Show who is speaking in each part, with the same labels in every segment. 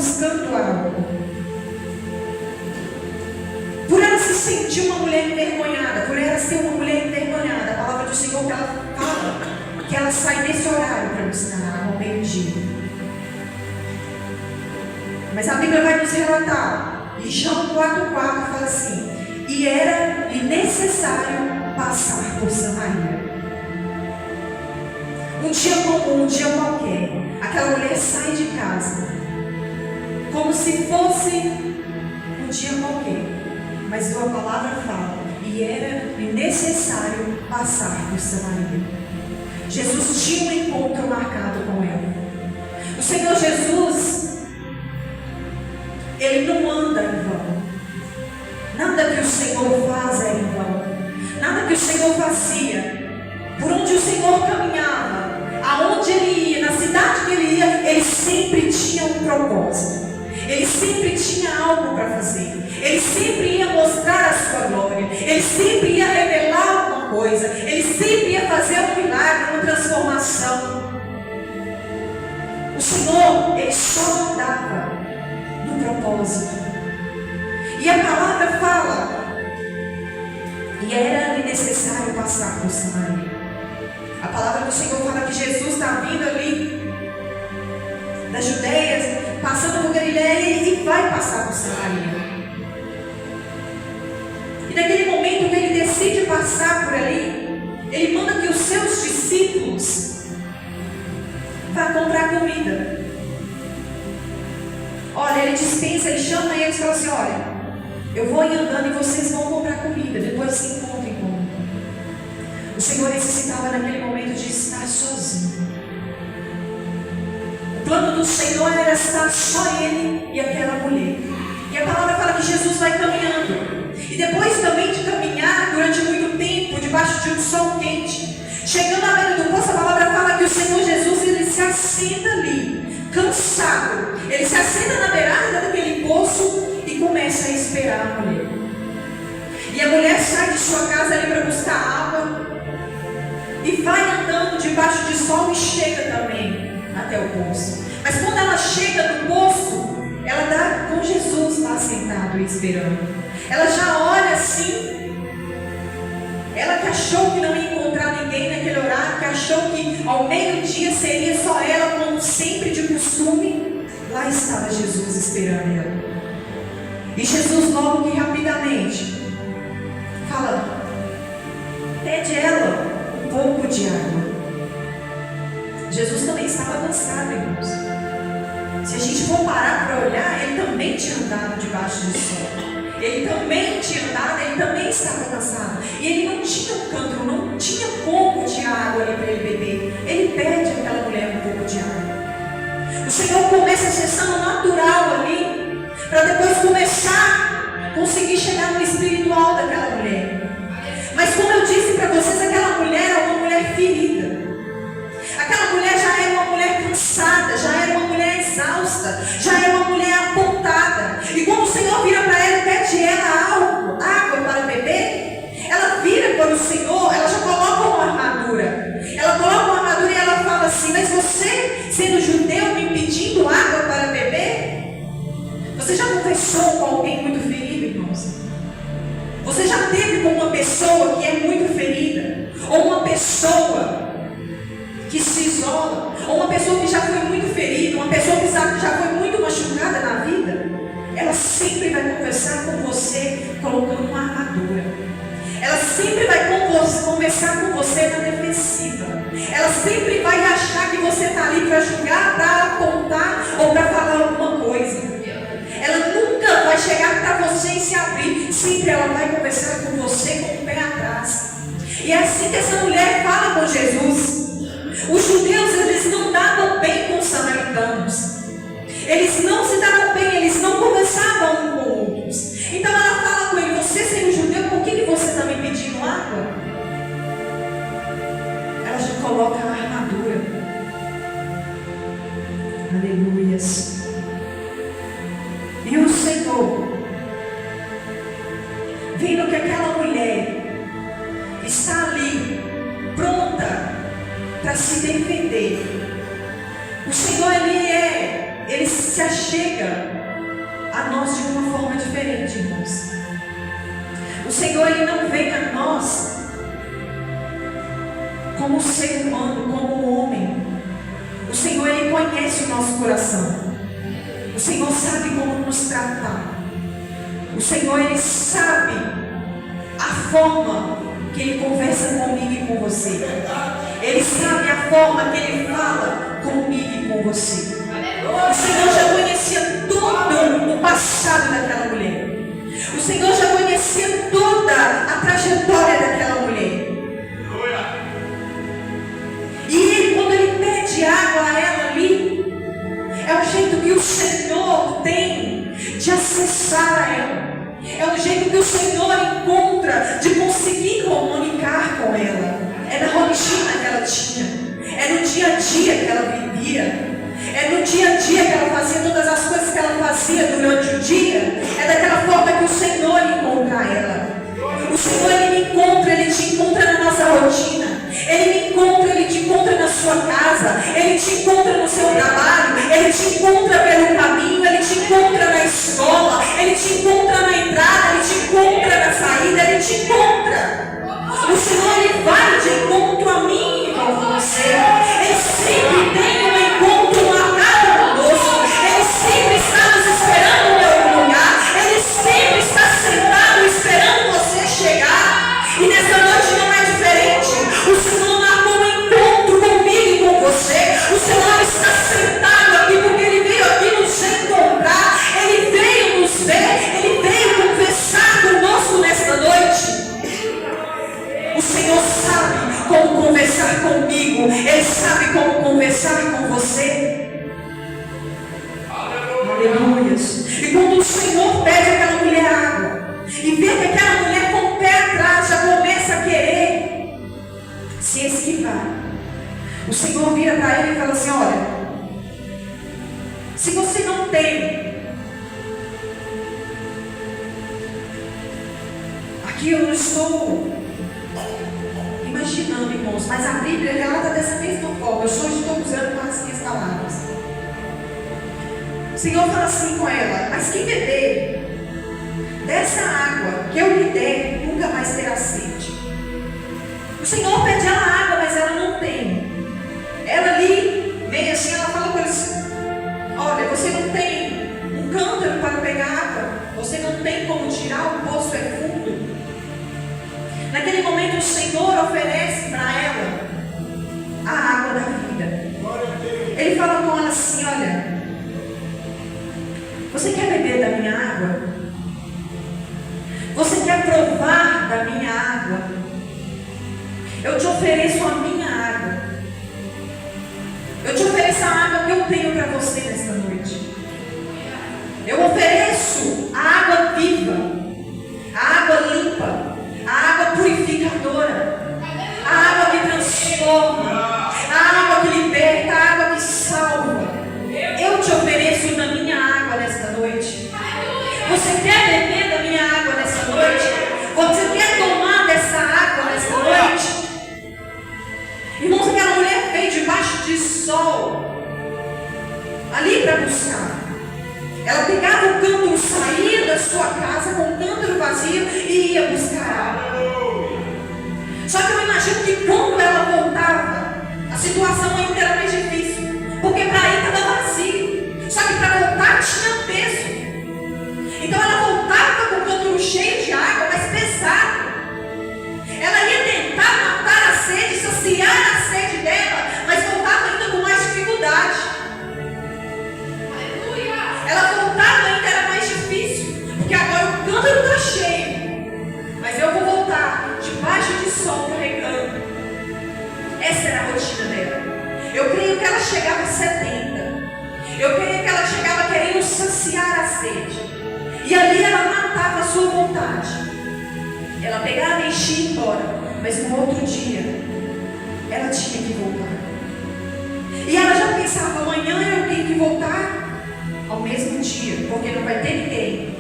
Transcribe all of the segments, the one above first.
Speaker 1: buscando algo. Por ela se sentir uma mulher envergonhada, por ela ser uma mulher envergonhada, a palavra do Senhor que ela fala, que ela sai nesse horário para buscar ao meio-dia. Mas a Bíblia vai nos relatar, em João 4,4 fala assim: e era-lhe necessário passar por Samaria. Um dia comum, um dia qualquer, aquela mulher sai de casa, como se fosse um dia qualquer. Mas a palavra fala, e era necessário passar por Samaria. Jesus tinha um encontro marcado com ela. O Senhor Jesus, Ele não anda em vão. Nada que o Senhor faz é em vão. Nada que o Senhor fazia, por onde o Senhor caminhava, aonde Ele ia, na cidade que Ele ia, Ele sempre tinha um propósito. Ele sempre tinha algo para fazer. Ele sempre ia mostrar a sua glória. Ele sempre ia revelar alguma coisa. Ele sempre ia fazer um milagre, uma transformação. O Senhor, Ele só andava no propósito. E a palavra fala, e era necessário passar por Samaria. A palavra do Senhor fala que Jesus está vindo ali da Judeia, passando por Galileia e vai passar por Samaria. E naquele momento que Ele decide passar por ali, Ele manda que os seus discípulos vá comprar comida. Olha, Ele dispensa, Ele chama eles e fala assim: olha, eu vou ir andando e vocês vão comprar comida, depois se encontrem comigo. O Senhor necessitava naquele momento de estar sozinho. O plano do Senhor era estar só Ele e aquela mulher. E a palavra fala que Jesus vai caminhando. E depois também de caminhar durante muito tempo, debaixo de um sol quente, chegando à beira do poço, a palavra fala que o Senhor Jesus, Ele se assenta ali, cansado. Ele se assenta na beirada daquele poço e começa a esperar a mulher. E a mulher sai de sua casa ali para buscar água e vai andando debaixo de sol e chega também até o poço. Mas quando ela chega no poço, ela dá com Jesus lá sentado e esperando. Ela já olha assim. Ela que achou que não ia encontrar ninguém naquele horário, que achou que ao meio-dia seria só ela, como sempre de costume, lá estava Jesus esperando ela. E Jesus logo que rapidamente fala: pede ela um pouco de água. Jesus também estava cansado, irmãos. Se a gente for parar para olhar, Ele também tinha andado debaixo do sol. Ele também tinha andado, Ele também estava cansado. E Ele não tinha um cântaro, não tinha pouco de água ali para Ele beber. Ele pede àquela mulher um pouco de água. O Senhor começa a sessão natural ali, para depois começar a conseguir chegar no espiritual daquela mulher. Mas como eu disse para vocês, aquela mulher é uma mulher ferida. Aquela mulher já era uma mulher cansada, já era uma mulher exausta, já era uma mulher apontada. E quando o Senhor vira para ela e pede ela água para beber, ela vira para o Senhor, ela já coloca uma armadura. Ela coloca uma armadura e ela fala assim: mas você, sendo judeu, me pedindo água para beber? Você já conversou com alguém muito ferido, irmãos? Você já teve com uma pessoa que é muito ferida? Ou uma pessoa que se isola, ou uma pessoa que já foi muito ferida, uma pessoa que já foi muito machucada na vida? Ela sempre vai conversar com você colocando uma armadura. Ela sempre vai conversar com você na defensiva. Ela sempre vai achar que você está ali para julgar, para apontar ou para falar alguma coisa. Ela nunca vai chegar para você e se abrir. Sempre ela vai conversar com você com o pé atrás. E é assim que essa mulher fala com Jesus. Os judeus, eles não davam bem com os samaritanos. Eles não se davam bem, eles não conversavam um com outros. Então ela fala com ele: você sendo judeu, por que você está me pedindo água? Ela já coloca a armadura. Aleluias. E o Senhor, vendo que aquela mulher está ali, pronta para se defender, o Senhor, Ele se achega a nós de uma forma diferente, irmãos. O Senhor, Ele não vem a nós como ser humano, como homem. O Senhor, Ele conhece o nosso coração. O Senhor sabe como nos tratar. O Senhor, Ele sabe a forma que Ele conversa comigo e com você. Ele sabe a forma que Ele fala comigo e com você. O Senhor já conhecia todo o passado daquela mulher. O Senhor já conhecia toda a trajetória daquela mulher. E Ele, quando Ele pede água a ela ali, é o jeito que o Senhor tem de acessar a ela. É o jeito que o Senhor encontra de conseguir comunicar com ela. É na rotina que ela tinha. É no dia a dia que ela vivia. É no dia a dia que ela fazia todas as coisas que ela fazia durante o dia. É daquela forma que o Senhor encontra ela. O Senhor, Ele me encontra, Ele te encontra na nossa rotina. Ele me encontra, Ele te encontra na sua casa. Ele te encontra no seu trabalho. Ele te encontra pelo caminho. Ele te encontra na escola. Ele te encontra na entrada. Ele te encontra na saída. Ele te encontra. O Senhor, Ele vai de encontro a mim e com você. Ele sempre tem um encontro marcado conosco. Ele sempre está nos esperando em algum lugar. Ele sempre está sentado esperando você chegar. E nessa noite não é diferente. O Senhor marcou um encontro comigo e com você. O Senhor está sentado aqui porque Ele veio aqui nos encontrar. Ele veio nos ver. Ele veio conversar conosco nesta noite. O Senhor sabe como conversar comigo. Ele sabe como conversar com você. Aleluia. E quando o Senhor pede aquela mulher água e vê que aquela mulher com o pé atrás já começa a querer se esquivar, o Senhor vira para ele e fala assim: olha, se você não tem, aqui eu não estou imaginando, irmãos, mas a Bíblia relata dessa mesma forma. Eu só estou usando as minhas palavras. O Senhor fala assim com ela: mas quem beber dessa água que eu lhe der, nunca mais terá sede. O Senhor pede ela água, mas ela não tem. Ela ali vem assim, ela fala com ele assim: olha, você não tem um cântaro para pegar água, você não tem como tirar, o poço é fundo. Naquele momento o Senhor oferece para ela a água da vida. Ele fala com ela assim: olha, você quer beber da minha água? Você quer provar da minha água? Eu te ofereço a minha água. Eu te ofereço a água que eu tenho para você nesta noite. Eu ofereço a água viva, a água limpa, a água purificadora, a água que transforma, a água que liberta, a água que salva. Eu te ofereço da minha água nesta noite. Você quer beber da minha água nesta noite? Você quer tomar dessa água nesta noite? Irmãos, aquela mulher veio debaixo de sol ali para buscar. Ela pegava o cântaro, saía da sua casa com o cântaro vazio e ia buscar água. Só que eu imagino que quando ela voltava, a situação ainda era mais difícil, porque para ir estava vazio. Só que para voltar tinha peso. Então ela voltava com o cântaro cheio de água, mas pesado. Ela ia tentar matar a sede, saciar a sede dela, mas voltava ainda com mais dificuldade. Ela voltava ainda era mais difícil, porque agora o cântaro está cheio, mas eu vou voltar debaixo de sol carregando. Essa era a rotina dela. Eu creio que ela chegava sedenta. Eu creio que ela chegava querendo saciar a sede. E ali ela matava a sua vontade. Ela pegava e enchia e ia embora. Mas no outro dia, ela tinha que voltar. E ela já pensava: amanhã eu tenho que voltar ao mesmo dia, porque não vai ter ninguém.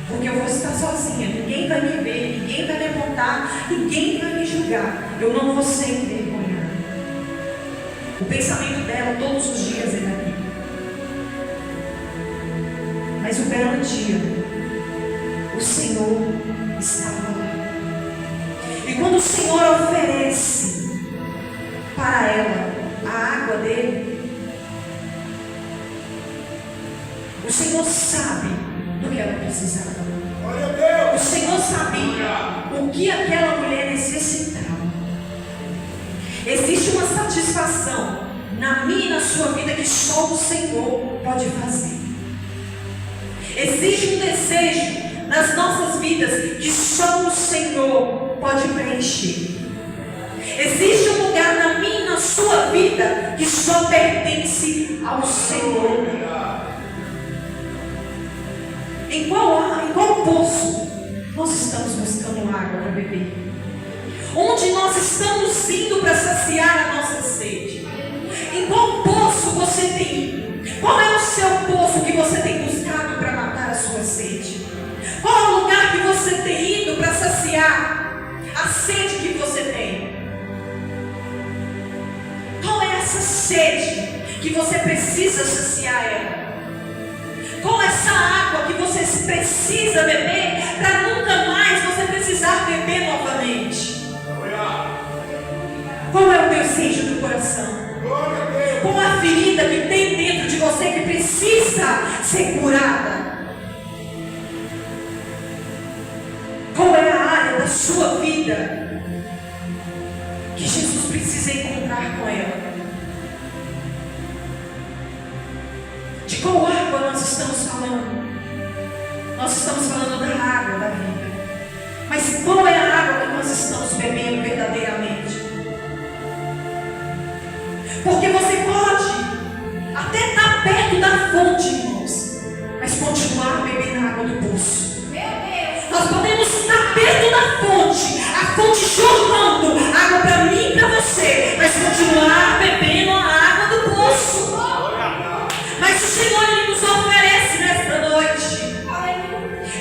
Speaker 1: Porque eu vou estar sozinha, ninguém vai me ver, ninguém vai me apontar, ninguém vai me julgar. Eu não vou ser envergonhada. O pensamento dela todos os dias era aqui. Mas um belo dia, o Senhor estava lá. E quando o Senhor oferece para ela a água dele, o Senhor sabe do que ela precisava. O Senhor sabia o que aquela mulher necessitava. Existe uma satisfação na minha e na sua vida que só o Senhor pode fazer. Existe um desejo nas nossas vidas que só o Senhor pode preencher. Existe um lugar na minha e na sua vida que só pertence ao Senhor. Em qual poço nós estamos buscando água para beber? Onde nós estamos indo para saciar a nossa sede? Em qual poço você tem ido? Qual é o seu poço que você tem buscado para matar a sua sede? Qual é o lugar que você tem ido para saciar a sede que você tem? Qual é essa sede que você precisa saciar ela? Qual é essa água que você precisa beber para nunca mais você precisar beber novamente? Qual é o desejo do coração? Qual é a ferida que tem dentro de você que precisa ser curada? Qual é a área da sua vida que Jesus precisa encontrar com ela? De qual água nós estamos falando? Nós estamos falando da água da vida. Mas qual é a água que nós estamos bebendo verdadeiramente? Porque você pode até estar perto da fonte, irmãos, mas continuar bebendo a água do poço. Nós podemos estar perto da fonte, a fonte jorrando água para mim e para você, mas continuar bebendo a água do poço. Mas o Senhor Ele nos oferece nesta noite.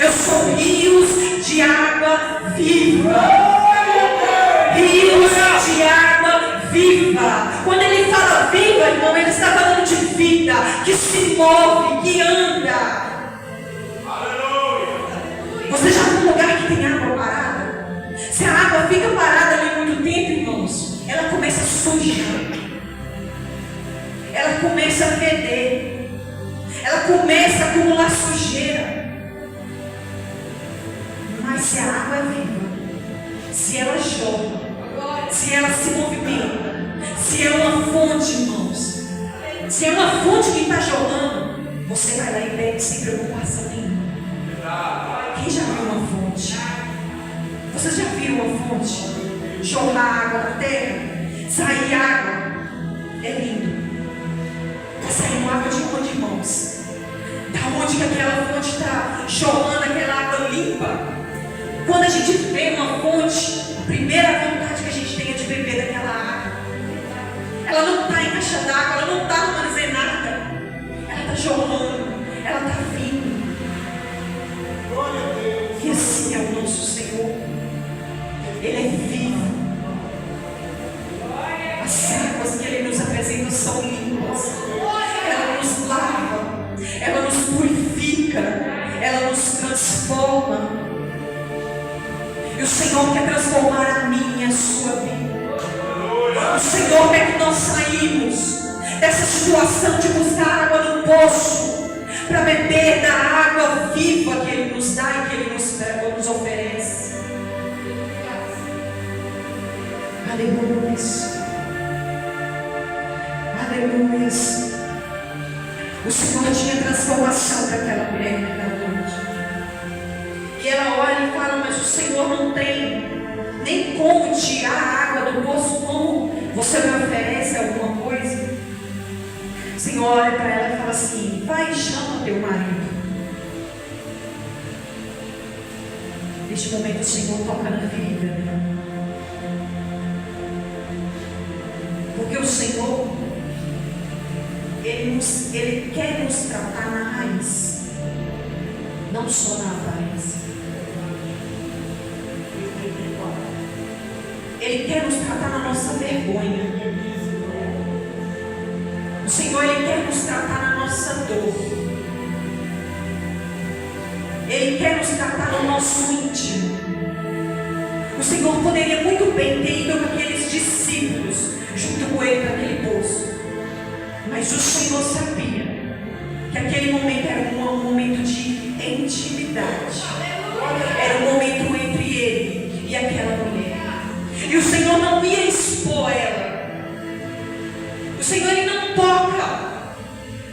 Speaker 1: Eu sou rios de água viva. Rios de água viva. Quando Ele fala viva, irmão, Ele está falando de vida, que se move, que anda. Você já viu um lugar que tem água parada? Se a água fica parada ali muito tempo, irmãos, ela começa a sujar. Ela começa a feder. Ela começa a acumular sujeira. Mas se a água é viva, se ela jorra, se ela se movimenta, se é uma fonte, irmãos, se é uma fonte que está jorrando, você vai lá e bebe sem preocupação nenhuma. Quem já viu uma fonte? Você já viu uma fonte jorrar água na terra? Sair água? É lindo. Está saindo água de onde, irmãos? Da onde que aquela fonte está jorrando aquela água limpa? Quando a gente vê uma fonte, a primeira vontade que a gente tem é de beber daquela água. Ela não está em caixa d'água, ela não está armazenada. Ela está jorrando, ela está vindo. E assim é o nosso Senhor. Ele é vivo. As águas que Ele nos apresenta são limpas. Ela nos lava, ela nos purifica, ela nos transforma. E o Senhor quer transformar a minha e a sua vida. O Senhor quer que nós saímos dessa situação de buscar água no poço para beber da água viva que Ele nos dá e que Ele nos oferece. Aleluia. Aleluia. O Senhor tinha transformação para aquela mulher naquela noite. E ela olha e fala, mas o Senhor não tem nem como tirar a água do poço, como você me oferece alguma coisa? O Senhor olha para ela e fala assim, vai e chama teu marido. Neste momento o Senhor toca na ferida dela. Porque o Senhor, Ele quer nos tratar na raiz, não só na aparência. Ele quer nos tratar na nossa vergonha. O Senhor, Ele quer nos tratar na nossa dor. Ele quer nos tratar no nosso íntimo. O Senhor poderia muito bem ter ido com aqueles discípulos junto com ele para aquele poço, mas o Senhor sabia que aquele momento era um momento de intimidade, era um momento entre ele e aquela mulher, e o Senhor não ia expor ela. O Senhor, Ele não toca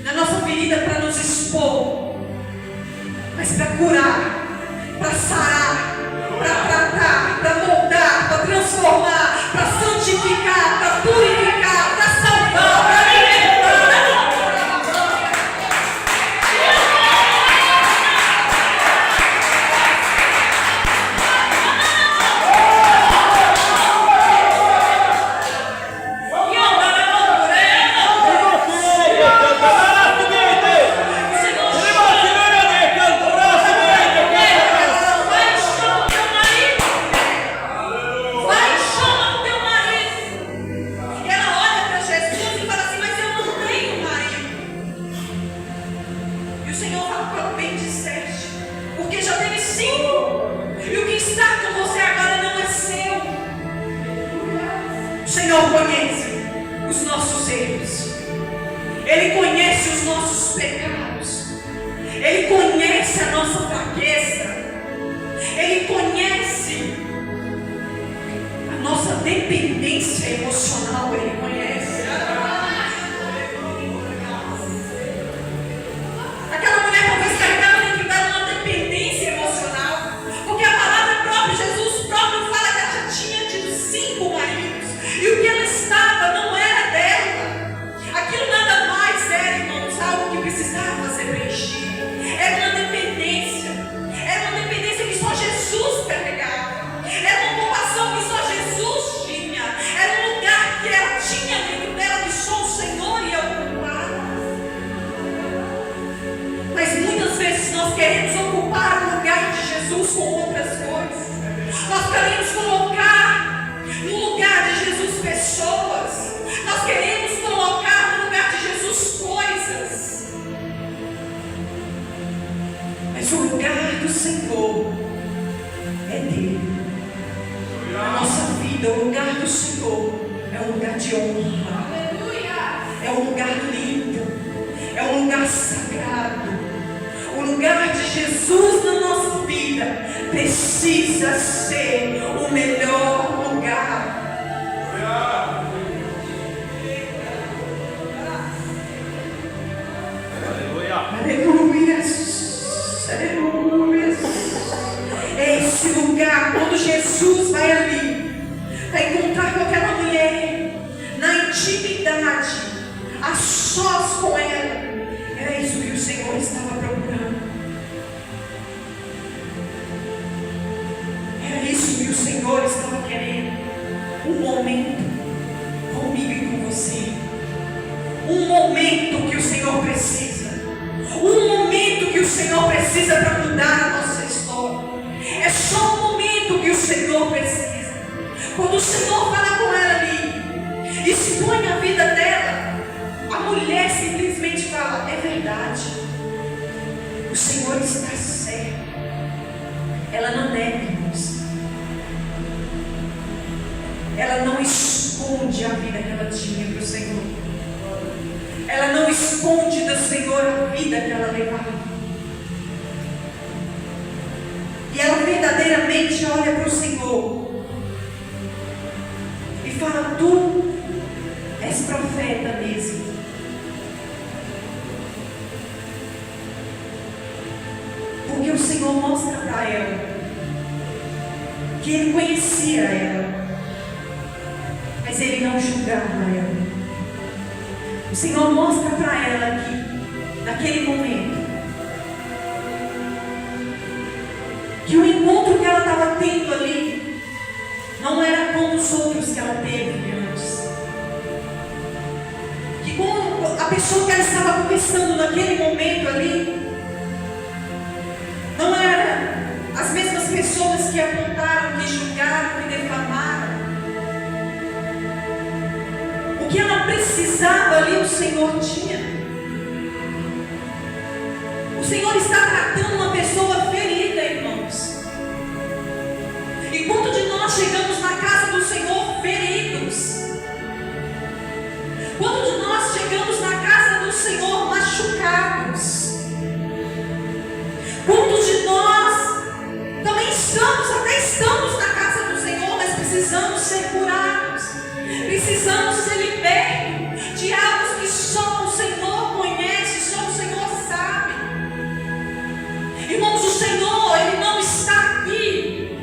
Speaker 1: na nossa ferida para nos expor, mas para curar, para sarar, para tratar, para moldar, para transformar, para santificar, para purificar, para salvar, para libertar. Precisa ser o melhor lugar. Aleluia. Aleluia. É esse lugar, quando Jesus vai ali, vai encontrar com aquela mulher, na intimidade, a sós com ela. Era isso que o Senhor estava procurando. Isso que o Senhor estava querendo. Um momento comigo e com você. Um momento que o Senhor precisa. Um momento que o Senhor precisa para mudar a nossa história. É só um momento que o Senhor precisa. Quando o Senhor fala com ela ali e expõe a vida dela, a mulher simplesmente fala: é verdade, o Senhor está certo. Ela não nega, irmãos. Ela não esconde a vida que ela tinha para o Senhor. Ela não esconde do Senhor a vida que ela levava. E ela verdadeiramente olha para o Senhor e fala: tu és profeta mesmo. Porque o Senhor mostra para ela que Ele conhecia ela, mas Ele não julgava ela. O Senhor mostra para ela que, naquele momento, que o encontro que ela estava tendo ali não era como os outros que ela teve antes. Que com a pessoa que ela estava conversando naquele momento ali, não era as mesmas pessoas que apontaram, que julgaram, que defamaram. O que ela precisava ali, o Senhor tinha. O Senhor está tratando uma pessoa ferida. ser curados. Precisamos ser libertos de algo que só o Senhor conhece, só o Senhor sabe. Irmãos, o Senhor, Ele não está aqui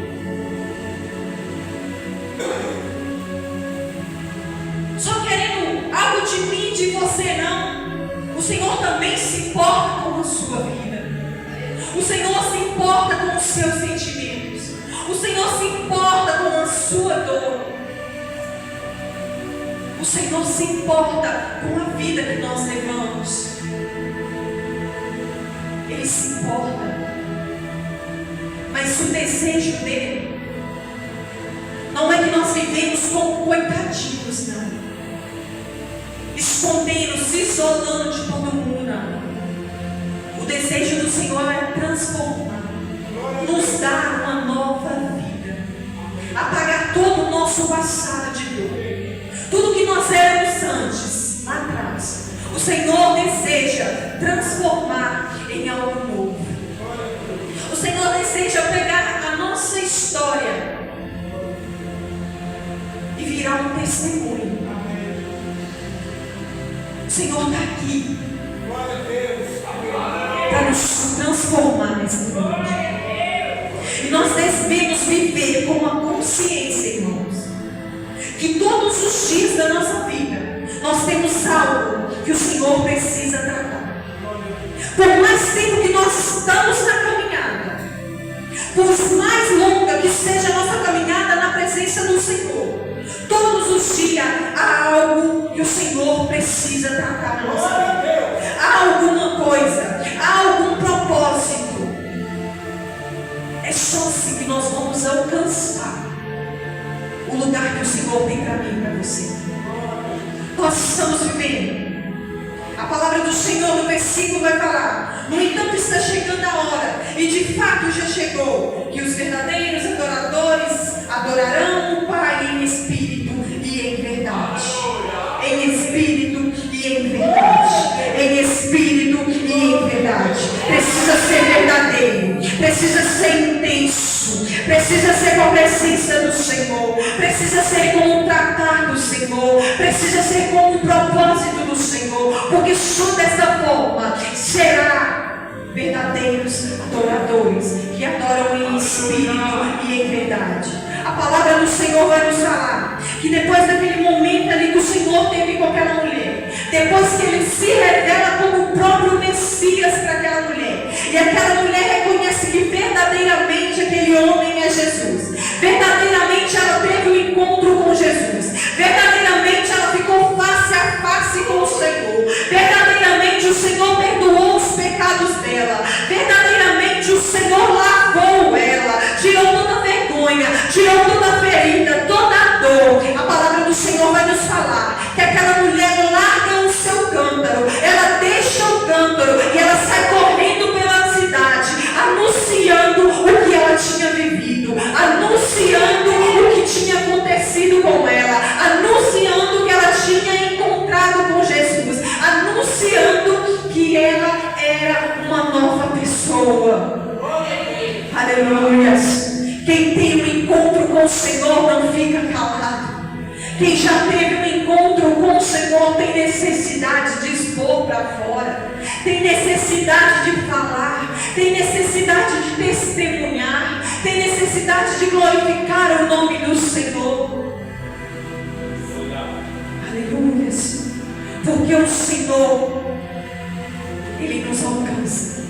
Speaker 1: só querendo algo de mim e de você, não. O Senhor também se importa com a sua vida. O Senhor se importa com os seus sentimentos. O Senhor se importa com a sua dor. O Senhor se importa com a vida que nós levamos. Ele se importa. Mas o desejo dele não é que nós vivemos como coitadinhos, não. Escondendo, se isolando de todo mundo, não. O desejo do Senhor é transformar, nos dar uma nova vida, apagar todo o nosso passado de dor, tudo que nós éramos antes, lá atrás. O Senhor deseja transformar em algo novo. O Senhor deseja pegar a nossa história e virar um testemunho. O Senhor está aqui para nos transformar nesse mundo. E nós devemos viver com a consciência, irmãos, que todos os dias da nossa vida nós temos algo que o Senhor precisa tratar. Por mais tempo que nós estamos na caminhada, por mais longa que seja a nossa caminhada na presença do Senhor, todos os dias há algo que o Senhor precisa tratar na nossa vida. Há alguma coisa, há algum propósito. É só assim que nós vamos alcançar o lugar que o Senhor tem para mim e para você. Nós estamos vivendo. A palavra do Senhor no versículo vai falar: no entanto está chegando a hora, e de fato já chegou, que os verdadeiros adoradores adorarão o Pai em espírito e em verdade. Em espírito e em verdade. Em espírito e em verdade. Precisa ser verdadeiro, precisa ser intenso, precisa ser com a presença do Senhor, precisa ser com o tratar do Senhor, precisa ser com o propósito do Senhor, porque só dessa forma será verdadeiros adoradores que adoram em espírito e em verdade. A palavra do Senhor vai nos falar que depois daquele momento ali que o Senhor teve com aquela mulher, depois que ele se revela como o próprio Messias para aquela mulher, e aquela mulher reconhece que verdadeiramente aquele homem é Jesus, verdadeiramente ela teve um encontro com Jesus, verdadeiramente ela ficou face a face com o Senhor, verdadeiramente o Senhor perdoou os pecados dela, verdadeiramente o Senhor lavou ela, tirou toda a vergonha, tirou toda a ferida, toda a dor. A palavra do Senhor vai nos falar que aquela mulher larga o seu cântaro, ela deixa o cântaro e ela sai correndo pela cidade, anunciando o que ela tinha vivido, anunciando o que tinha acontecido com ela, anunciando que ela tinha encontrado com Jesus, anunciando que ela era uma nova pessoa. Aleluias. Quem tem um encontro com o Senhor não fica calado. Quem já teve um encontro com o Senhor tem necessidade de expor para fora, tem necessidade de falar, tem necessidade de testemunhar, tem necessidade de glorificar o nome do Senhor. Aleluia. Porque o Senhor, Ele nos alcança.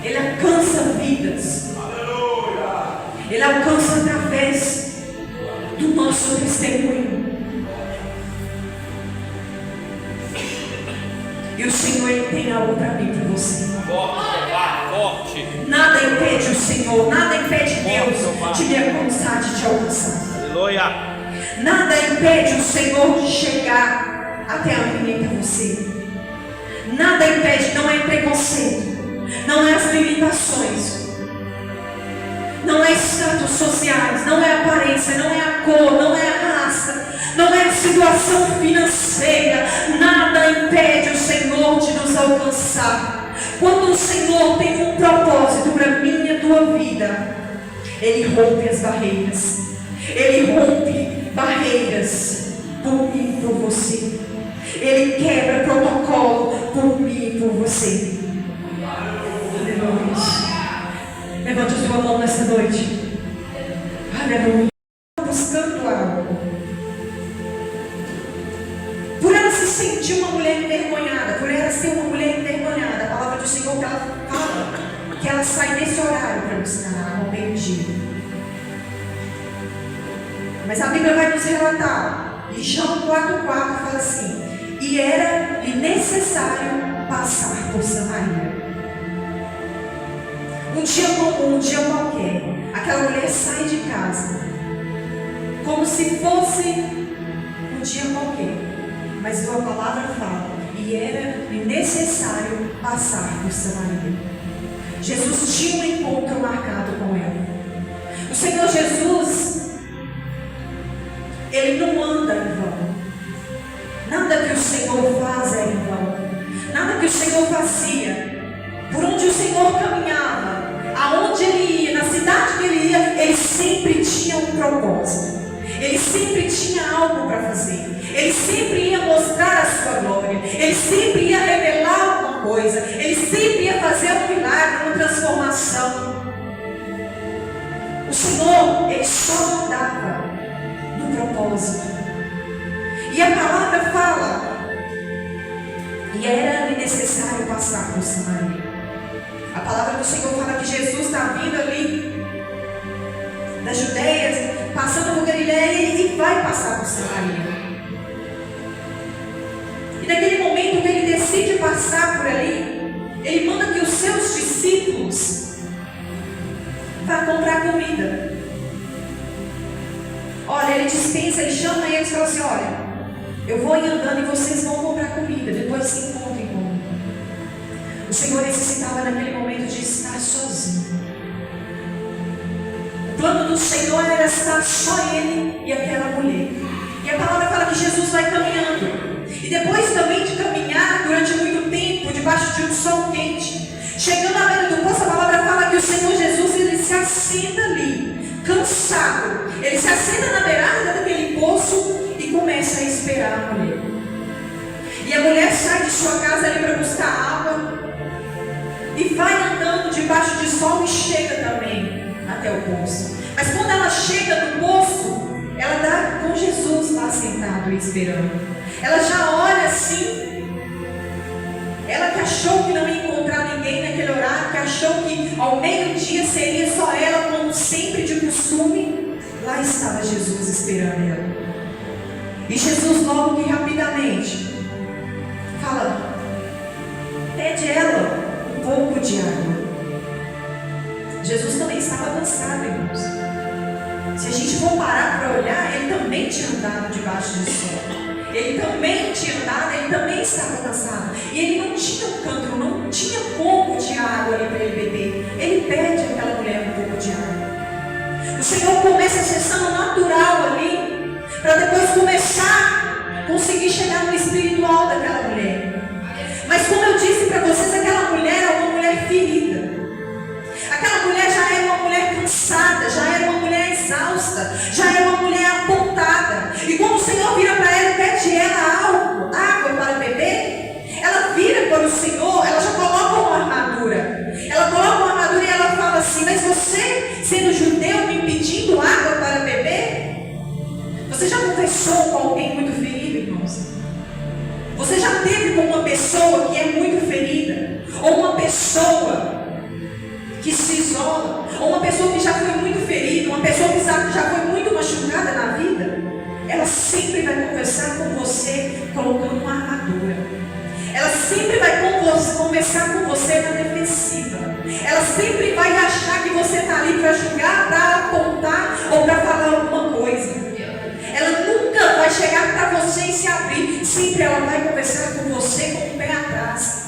Speaker 1: Ele alcança vidas. Ele alcança através do nosso testemunho. E o Senhor, Ele tem algo para mim, para você.
Speaker 2: Forte.
Speaker 1: Nada impede o Senhor, nada impede Deus de me alcançar, de te alcançar.
Speaker 2: Aleluia.
Speaker 1: Nada impede o Senhor de chegar até a mim e até você. Nada impede, não é preconceito, não é as limitações, não é status sociais, não é aparência, não é a cor, não é a raça, não é a situação financeira. Nada impede o Senhor de nos alcançar. Quando o Senhor tem um propósito para mim e a tua vida, Ele rompe as barreiras, Ele rompe barreiras por mim e por você. Ele quebra protocolo por mim e por você. Aleluia. Levante a sua mão nessa noite. Aleluia. Buscando algo. Por ela se sentir uma mulher envergonhada, por ela ser uma mulher envergonhada, a palavra do Senhor que ela fala que ela sai nesse horário para buscar ao meio-dia. Mas a Bíblia vai nos relatar, e João 4,4 fala assim: e era-lhe necessário passar por Samaria. Um dia comum, um dia qualquer, aquela mulher sai de casa, como se fosse um dia qualquer, mas a palavra fala, e era-lhe necessário passar por Samaria. Jesus tinha um encontro marcado com ela. O Senhor Jesus, Ele não anda em vão. Nada que o Senhor faz é em vão. Nada que o Senhor fazia, por onde o Senhor caminhava, aonde Ele ia, na cidade que Ele ia, Ele sempre tinha um propósito. Ele sempre tinha algo para fazer. Ele sempre ia mostrar a sua glória. Ele sempre ia revelar alguma coisa. Ele sempre ia fazer um milagre, uma transformação. O Senhor, Ele só andava no propósito. E a palavra fala, e era-lhe necessário passar por Samaria. A palavra do Senhor fala que Jesus está vindo ali da Judeia, passando por Galileia e vai passar por Samaria. E naquele momento que ele decide passar por ali, ele manda que os seus discípulos vá comprar comida. Olha, ele dispensa, ele chama eles e fala assim: olha, eu vou ir andando e vocês vão comprar comida, depois se encontrem comigo. O Senhor necessitava naquele momento de estar sozinho. O plano do Senhor era estar só Ele e aquela mulher. E a palavra fala que Jesus vai caminhando. E depois também de caminhar durante muito tempo, debaixo de um sol quente, chegando à beira do poço, a palavra fala que o Senhor Jesus, Ele se assenta ali, cansado. Ele se assenta na beirada daquele poço e começa a esperar a mulher. E a mulher sai de sua casa ali para buscar água e vai andando debaixo de sol e chega também até o poço. Mas quando ela chega no poço, ela está com Jesus lá sentado e esperando. Ela já olha assim. Ela que achou que não ia encontrar ninguém naquele horário, que achou que ao meio-dia seria só ela, como sempre de costume, lá estava Jesus esperando ela. E Jesus logo que rapidamente fala: pede ela um pouco de água. Jesus também estava cansado, irmãos. Se a gente for parar para olhar, ele também tinha andado debaixo do sol. Ele também tinha andado, ele também estava cansado. E ele não tinha um cântaro, não tinha pouco de água ali para ele beber. Ele pede àquela mulher um pouco de água. O Senhor começa a sessão natural ali, para depois começar a conseguir chegar no espiritual daquela mulher. Mas como eu disse para vocês, aquela mulher é uma mulher ferida. Aquela mulher já era uma mulher cansada, já era uma mulher exausta, já era uma mulher apontada. E quando o Senhor vira para ela e pede ela água para beber, ela vira para o Senhor, ela já coloca uma armadura. Ela coloca uma armadura e ela fala assim: mas você, sendo judeu, me pedindo água para beber? Você já conversou com alguém muito ferido, irmãos? Você já teve com uma pessoa que é muito ferida? Ou uma pessoa que se isola, ou uma pessoa que já foi muito ferida, uma pessoa que já foi muito machucada na vida? Ela sempre vai conversar com você colocando uma armadura. Ela sempre vai conversar com você na defensiva. Ela sempre vai achar que você está ali para julgar, para apontar ou para falar alguma coisa. Ela nunca vai chegar para você e se abrir. Sempre ela vai conversar com você com o pé atrás.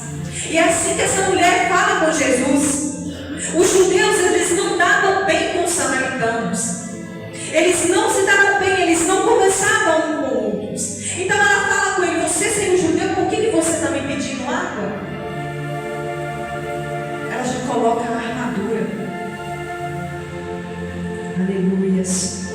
Speaker 1: E é assim que essa mulher fala com Jesus. Os judeus, eles não davam bem com os samaritanos. Eles não se davam bem, eles não conversavam um com outros. Então ela fala com ele: você sendo judeu, por que você está me pedindo água? Ela já coloca a armadura. Aleluias.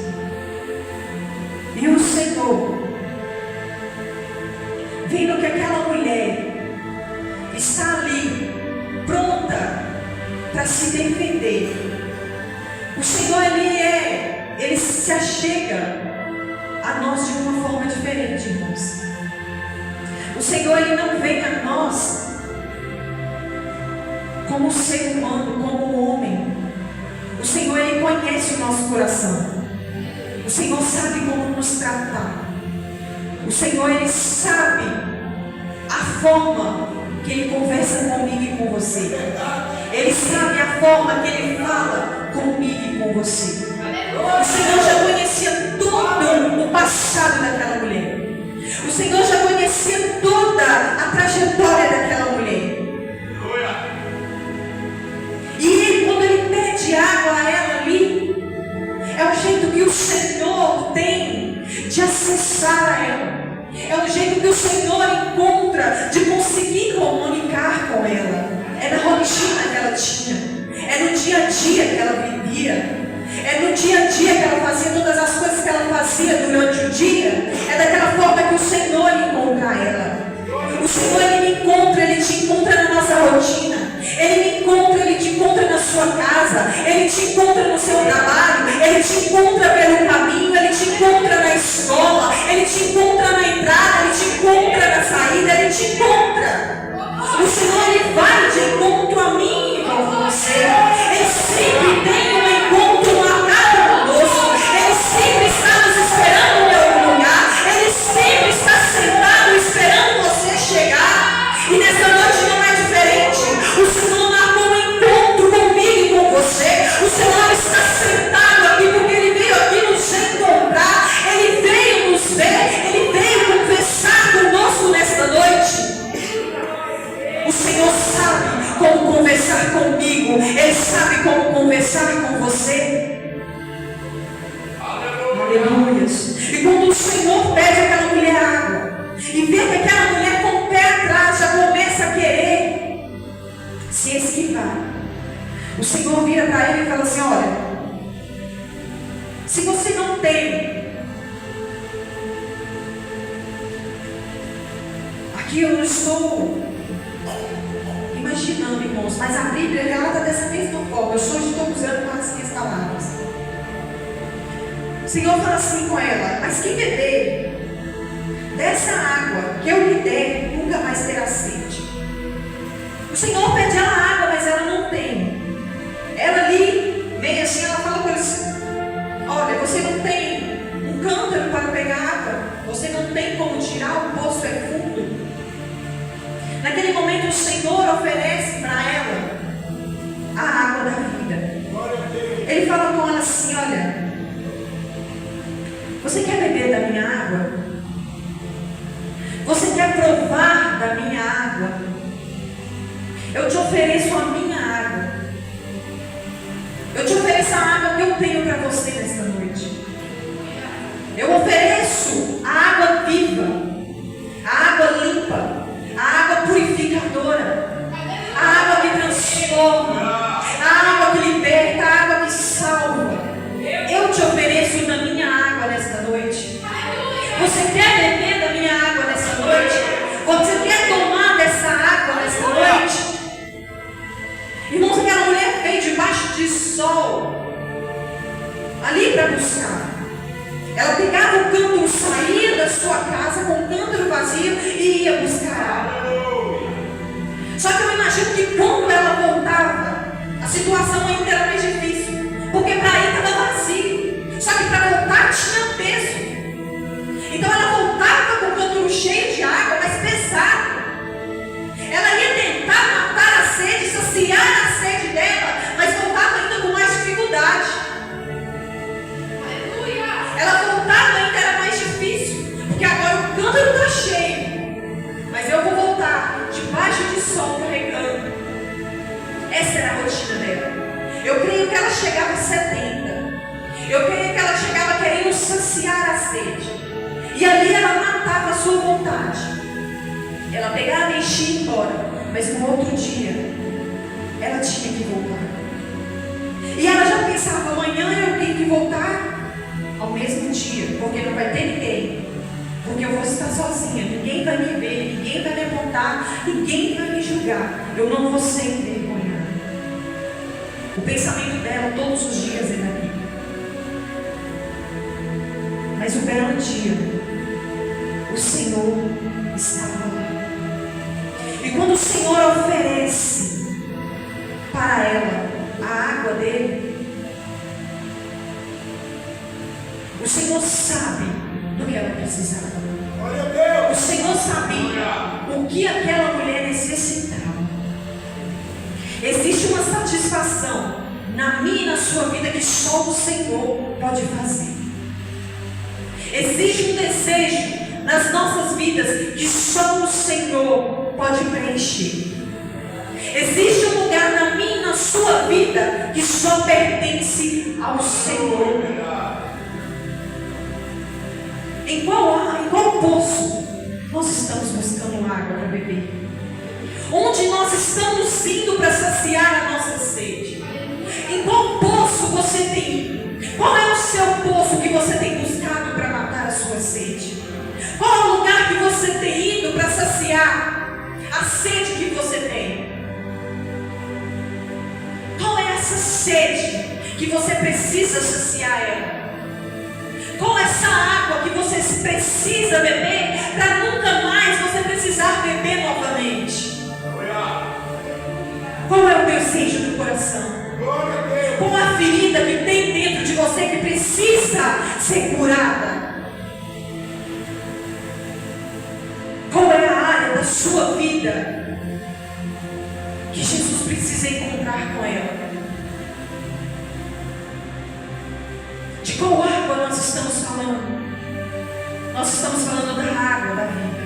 Speaker 1: defender. O Senhor, Ele se achega a nós de uma forma diferente, irmãos. O Senhor, Ele não vem a nós como ser humano, como homem. O Senhor, Ele conhece o nosso coração. O Senhor sabe como nos tratar. O Senhor, Ele sabe a forma que Ele conversa comigo e com você. Ele sabe a forma que Ele fala comigo e com você. O Senhor já conhecia todo o passado daquela mulher. O Senhor já conhecia toda a trajetória daquela mulher. E quando Ele pede água a ela ali, é o jeito que o Senhor tem de acessar a ela. É o jeito que o Senhor encontra de conseguir comunicar com ela. É na rotina que ela tinha. É no dia a dia que ela vivia. É no dia a dia que ela fazia todas as coisas que ela fazia durante o dia. É daquela forma que o Senhor encontra ela. O Senhor, Ele me encontra, Ele te encontra na nossa rotina. Ele me encontra, Ele te encontra na sua casa. Ele te encontra no seu trabalho. Ele te encontra pelo caminho. Ele te encontra na escola. Ele te encontra na entrada. Ele te encontra na saída. Ele te encontra. O Senhor, Ele vai de encontro a mim e com você. Ele sempre tem um encontro marcado conosco. Ele sempre está nos esperando em algum lugar. Ele sempre está sentado esperando você chegar. E nessa noite não é diferente. O Senhor marcou um encontro comigo e com você. O Senhor está sentado aqui porque Ele veio aqui nos encontrar. Ele veio nos ver. Ele veio conversar conosco nesta noite. O Senhor sabe como conversar comigo. Ele sabe como conversar com você. Aleluia. E quando o Senhor pede aquela mulher água e vê que aquela mulher com o pé atrás já começa a querer se esquivar, o Senhor vira para ele e fala assim: olha, se você não tem, aqui eu não estou imaginando, irmãos, mas a Bíblia relata dessa mesma forma. Eu só estou usando as minhas palavras. O Senhor fala assim com ela: mas quem beber dessa água que eu lhe der, nunca mais terá sede. O Senhor pede ela água, mas ela não tem. Ela ali, meio assim, ela fala para ele assim: olha, você não tem um cântaro para pegar água. Você não tem como tirar, o poço é fundo. Naquele momento o Senhor oferece para ela a água da vida. Ele fala com ela assim: olha, você quer beber da minha água? Você quer provar da minha água? Eu te ofereço a minha água. Eu te ofereço a água que eu tenho para você nesta noite. Eu ofereço a água viva, a água limpa, a água purificadora, a água que transforma, a água que liberta, a água que salva. Eu te ofereço da minha água nesta noite. Você quer beber da minha água nesta noite? Você quer tomar dessa água nesta noite? Irmãos, aquela mulher veio debaixo de sol ali para buscar. Ela pegava o cântaro, saía da sua casa com o cântaro vazio e ia buscar água. Só que eu imagino que quando ela voltava, a situação ainda era mais difícil, porque para ir estava vazio. Só que para voltar tinha peso. Então ela voltava com o cântaro cheio de água, mas pesado. Ela ia tentar matar a sede, saciar a sede dela, mas voltava ainda com mais dificuldade. Ela voltava ainda era mais difícil, porque agora o cântaro está cheio, mas eu vou voltar debaixo de sol carregando. Essa era a rotina dela. Eu creio que ela chegava sedenta. Eu creio que ela chegava querendo saciar a sede. E ali ela matava a sua vontade. Ela pegava e enchia e ia embora. Mas no outro dia, ela tinha que voltar. E ela já pensava: amanhã eu tenho que voltar ao mesmo dia, porque não vai ter ninguém. Porque eu vou estar sozinha. Ninguém vai me ver, ninguém vai me apontar, ninguém vai me julgar. Eu não vou ser envergonhada. O pensamento dela todos os dias é daqui. Mas um belo dia, o Senhor estava lá. E quando o Senhor oferece para ela a água dele, o Senhor sabe do que ela precisava. O Senhor sabia o que aquela mulher necessitava. Existe uma satisfação na minha e na sua vida que só o Senhor pode fazer. Existe um desejo nas nossas vidas que só o Senhor pode preencher. Existe um lugar na minha e na sua vida que só pertence ao Senhor. Em qual poço nós estamos buscando água para beber? Onde nós estamos indo para saciar a nossa sede? Em qual poço você tem ido? Qual é o seu poço que você tem buscado para matar a sua sede? Qual é o lugar que você tem ido para saciar a sede que você tem? Qual é essa sede que você precisa saciar ela? Qual é essa água que você precisa beber para nunca mais você precisar beber novamente? Qual é o desejo do coração? Qual é a ferida que tem dentro de você que precisa ser curada? Qual é a área da sua vida que Jesus precisa encontrar com ela? De qual água nós estamos falando? Nós estamos falando da água da vida.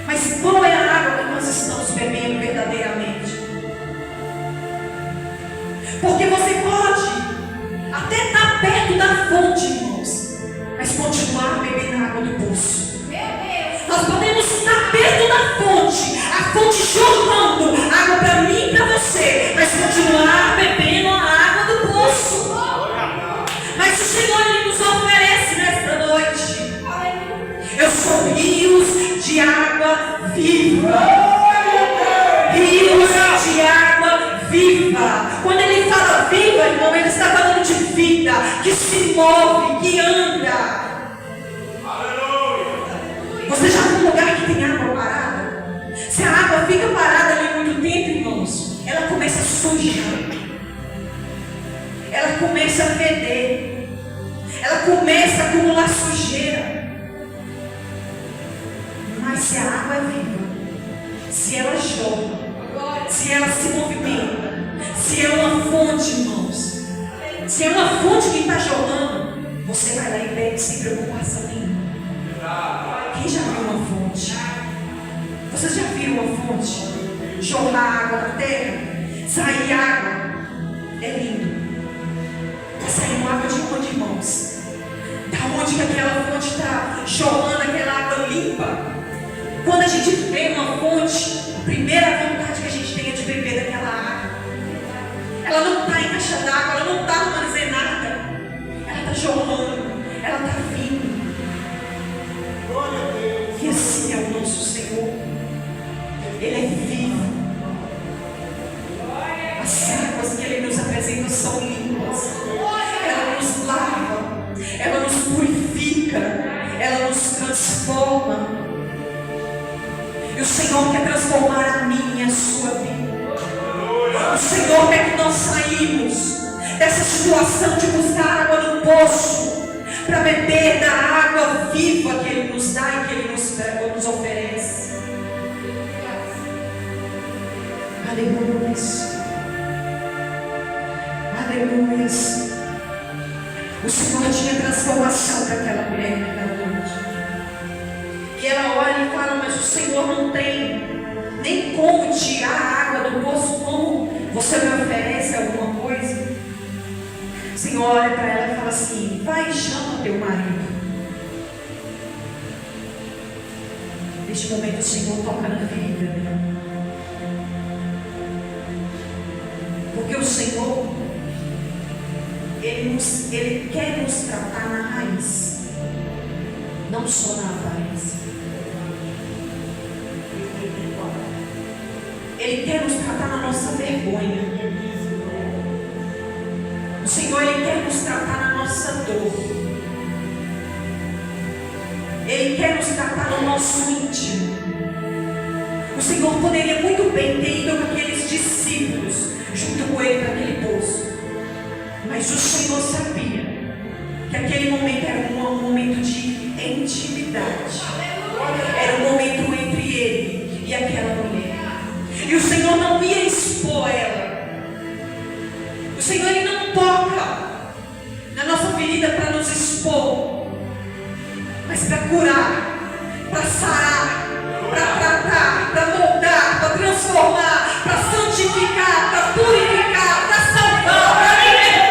Speaker 1: Mas qual é a água que nós estamos bebendo verdadeiramente? Porque você pode até estar perto da fonte, irmãos, mas continuar bebendo a água do poço. Nós podemos estar perto da fonte, a fonte jorrando água para mim e para você, mas continuar bebendo a água do poço. Mas o Senhor Ele nos oferece nesta noite. Eu sou rios de água viva. Rios de água viva. Quando Ele fala viva, irmão, Ele está falando de vida, que se move, que anda. Você já viu um lugar que tem água parada? Se a água fica parada ali muito tempo, irmãos, ela começa a sujar. Ela começa a feder. Ela começa a acumular sujeira. Mas se a água é viva, se ela jorra, se ela se movimenta, se é uma fonte, irmãos, se é uma fonte que está jorrando, você vai lá e bebe sem preocupação nenhuma. Quem já viu uma fonte? Vocês já viram uma fonte? Jorrar água na terra? Sair água? É lindo. Está saindo água de onde, irmãos? Da onde que aquela fonte está jorrando aquela água limpa? Quando a gente vê uma fonte, a primeira vontade que a gente tem é de beber daquela água. Ela não está em caixa d'água, ela não está armazenada. Ela está jorrando, ela está vindo. E assim é o nosso Senhor. Ele é vivo. As águas que Ele nos apresenta são limpas. Ela nos lava, ela nos purifica, ela nos transforma. E o Senhor quer transformar a minha e a sua vida. O Senhor quer que nós saímos dessa situação de buscar água no poço para beber da água viva que Ele nos dá e que Ele nos oferece. Aleluia. Aleluia. O Senhor tinha transformação para aquela mulher naquela noite. E ela olha e fala, mas o Senhor não tem nem como tirar a água do poço, como você me oferece alguma coisa? O Senhor olha para ela e fala assim, vai e chama teu marido. Neste momento o Senhor toca na ferida dela. Porque o Senhor, Ele quer nos tratar na raiz, não só na aparência. Ele quer nos tratar na nossa vergonha. O Senhor, Ele quer nos tratar na nossa dor. Ele quer nos tratar no nosso íntimo. O Senhor poderia muito bem ter ido com aqueles discípulos junto com Ele para aquele poço. Mas o Senhor sabia que aquele momento era um momento de intimidade. Era um momento entre Ele e aquela mulher. E o Senhor não ia expor ela. O Senhor, Ele não toca na nossa ferida para nos expor, mas para curar, para sarar, para tratar, para moldar, para transformar, para santificar, para purificar, para salvar, para libertar.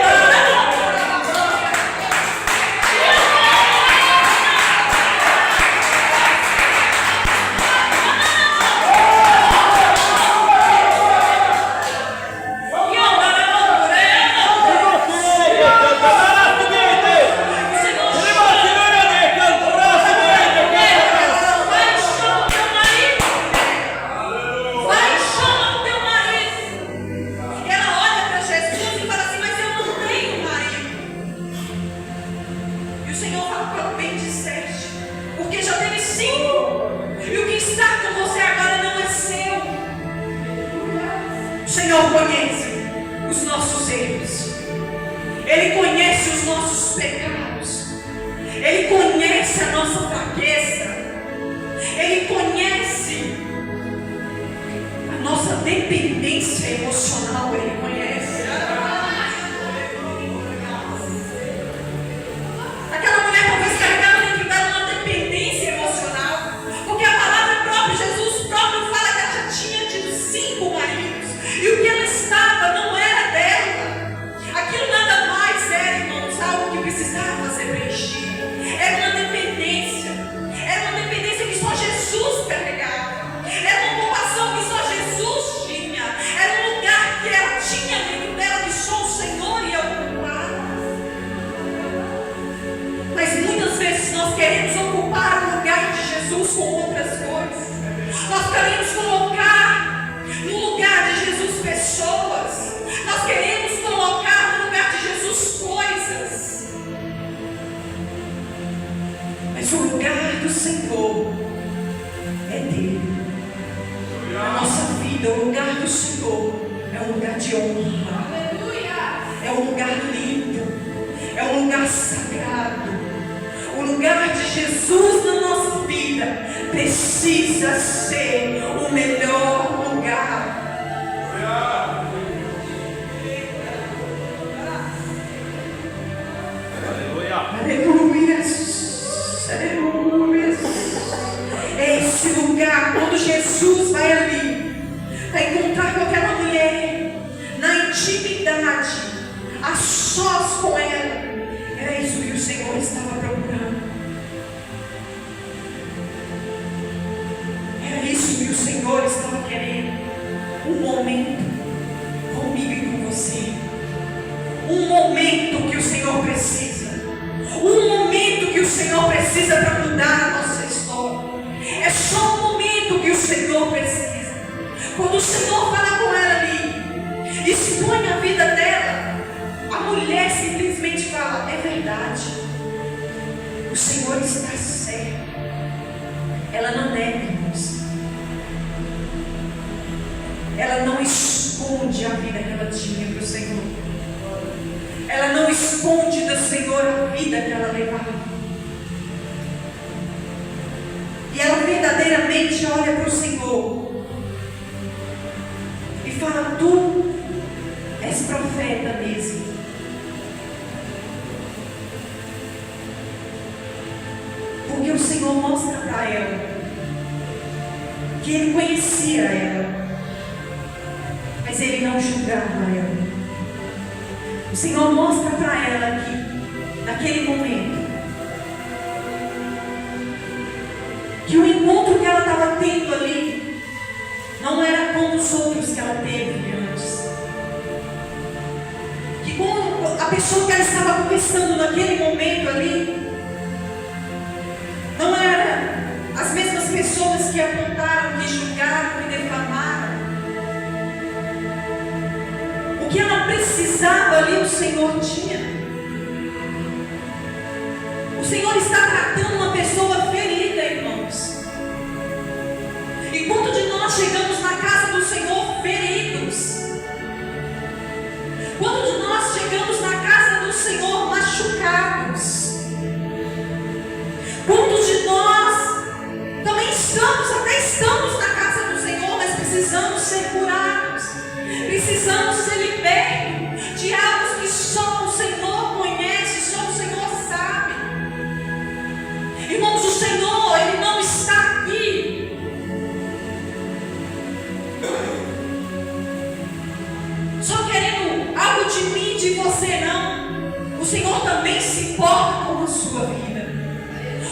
Speaker 1: Precisa ser o melhor lugar. Aleluia. Aleluia. Aleluia. É esse lugar, quando Jesus vai ali, vai encontrar com aquela mulher, na intimidade, a sós com ela. Era isso que o Senhor estava procurando. Isso que o Senhor estava querendo. Um momento comigo e com você. Um momento que o Senhor precisa. Um momento que o Senhor precisa para mudar a nossa história. É só um momento que o Senhor precisa. Quando o Senhor fala com ela ali, expõe a vida dela, a mulher simplesmente fala: é verdade, o Senhor está certo. Ela não nega, irmãos. Ela não esconde a vida que ela tinha para o Senhor. Ela não esconde do Senhor a vida que ela levava. E ela verdadeiramente olha para o Senhor e fala: tu és profeta mesmo. Porque o Senhor mostra para ela que Ele conhecia ela, mas Ele não julgava ela. O Senhor mostra para ela que, naquele momento, que o encontro que ela estava tendo ali não era como os outros que ela teve antes. Que com a pessoa que ela estava conversando naquele momento ali, não era as mesmas pessoas que apontaram, que julgaram, que defamaram. O que ela precisava ali, o Senhor tinha. O Senhor está tratando uma pessoa ferida, irmãos. E quanto de nós chegamos na casa do Senhor feridos? Quanto de nós chegamos na casa do Senhor machucados? Quantos de nós também até estamos na casa do Senhor, mas precisamos ser curados, precisamos ser libertos de algo que só o Senhor conhece, só o Senhor sabe. Irmãos, o Senhor, Ele não está aqui só querendo algo de mim, de você, não. O Senhor também se importa com a sua vida.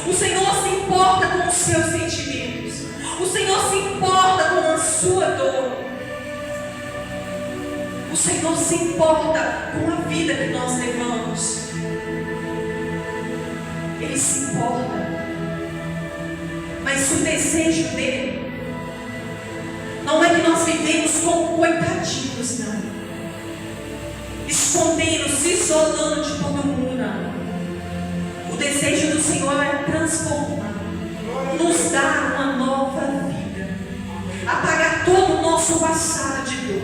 Speaker 1: O Senhor se importa com os seus sentimentos. O Senhor se importa com a sua dor. O Senhor se importa com a vida que nós levamos. Ele se importa. Mas o desejo dele não é que nós vivemos como coitadinhos, não. Escondendo, se isolando de todo mundo, não. O desejo do Senhor é transformar, nos dar uma nova vida, apagar todo o nosso passado de dor,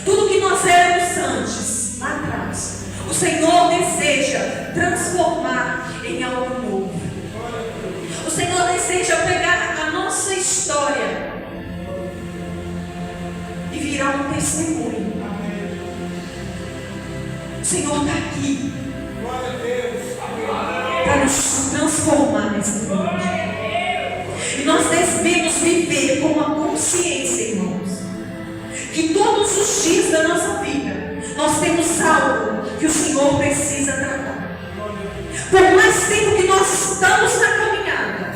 Speaker 1: tudo que nós éramos antes, lá atrás. O Senhor deseja transformar em algo novo. O Senhor deseja pegar a nossa história e virar um testemunho. O Senhor está aqui para nos transformar nesse mundo. E nós devemos viver com a consciência, irmãos, que todos os dias da nossa vida nós temos algo que o Senhor precisa tratar. Por mais tempo que nós estamos na caminhada,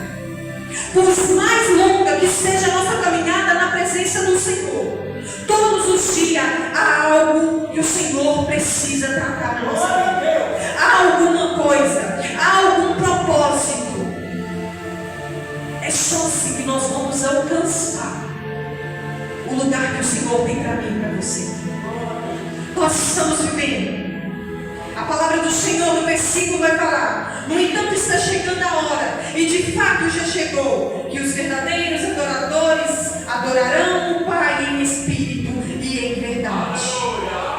Speaker 1: por mais longa que seja a nossa caminhada na presença do Senhor, todos os dias há algo que o Senhor precisa tratar na nossa vida. Há alguma coisa, há algum propósito. É só assim que nós vamos alcançar o lugar que o Senhor tem para mim e para você. Nós estamos vivendo. A palavra do Senhor no versículo vai falar: no entanto está chegando a hora, e de fato já chegou, que os verdadeiros adoradores adorarão o Pai em espírito e em verdade.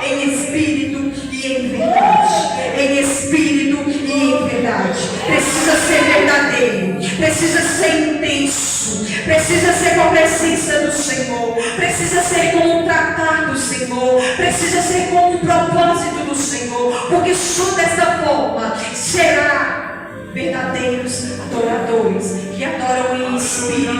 Speaker 1: Em espírito e em verdade. Em espírito e em verdade. Precisa ser verdadeiro, precisa ser intenso, precisa ser com a presença do Senhor, precisa ser com o tratar do Senhor, precisa ser com o propósito do Senhor, porque só dessa forma será verdadeiros adoradores que adoram em espírito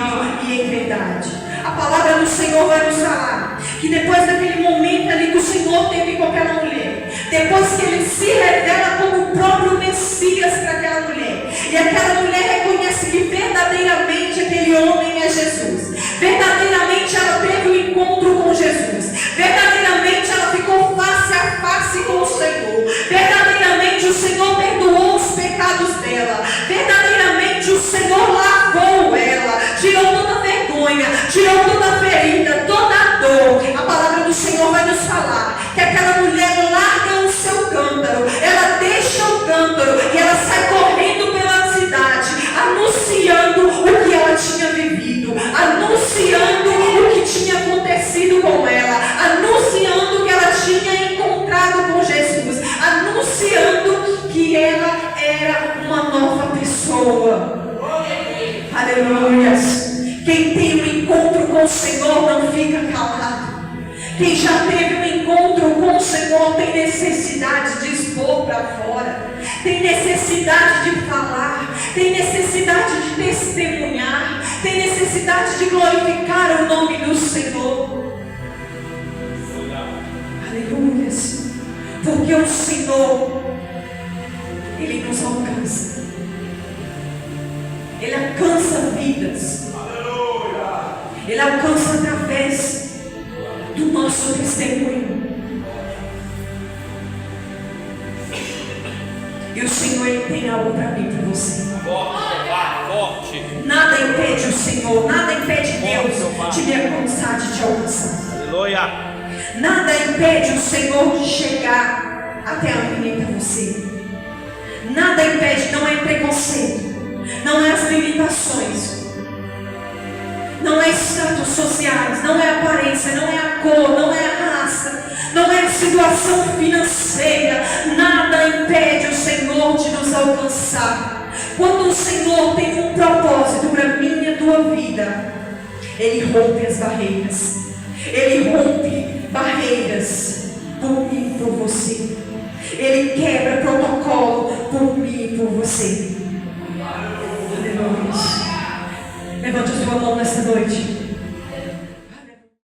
Speaker 1: e em verdade. A palavra do Senhor vai nos falar que depois daquele momento ali que o Senhor teve com aquela mulher, depois que Ele se revela como o próprio Messias para aquela mulher, e aquela mulher reconhece que verdadeiramente aquele homem é Jesus, verdadeiramente ela teve um encontro com Jesus, verdadeiramente ela ficou face a face com o Senhor, verdadeiramente o Senhor perdoou os pecados dela, verdadeiramente o Senhor lavou ela, tirou toda a vergonha, tirou toda a ferida, toda a dor. A palavra do Senhor vai nos falar que aquela mulher larga o seu cântaro, ela deixa o cântaro e ela sai correndo pela cidade, anunciando o que ela tinha vivido, anunciando o que tinha acontecido com ela, anunciando que ela tinha encontrado com Jesus, anunciando que ela era uma nova pessoa. Aleluias. Quem tem um encontro com o Senhor não fica calado. Quem já teve um encontro com o Senhor tem necessidade de expor para fora, tem necessidade de falar, tem necessidade de testemunhar, tem necessidade de glorificar o nome do Senhor. Aleluia. Porque o Senhor, Ele nos alcança. Ele alcança vidas. Ele alcança através do nosso testemunho. E o Senhor, Ele tem algo para mim, para você.
Speaker 2: Forte.
Speaker 1: Nada impede o Senhor, nada impede Deus de me alcançar, de te alcançar.
Speaker 2: Aleluia.
Speaker 1: Nada impede o Senhor de chegar até a mim e até você. Nada impede, não é preconceito, não é as limitações, não é status sociais, não é a aparência, não é a cor, não é a raça, não é a situação financeira. Nada impede o Senhor de nos alcançar. Quando o Senhor tem um propósito para a minha e a tua vida, Ele rompe as barreiras. Ele rompe barreiras por mim e por você. Ele quebra protocolo por mim e por você. Aleluia. Levante a sua mão nesta noite.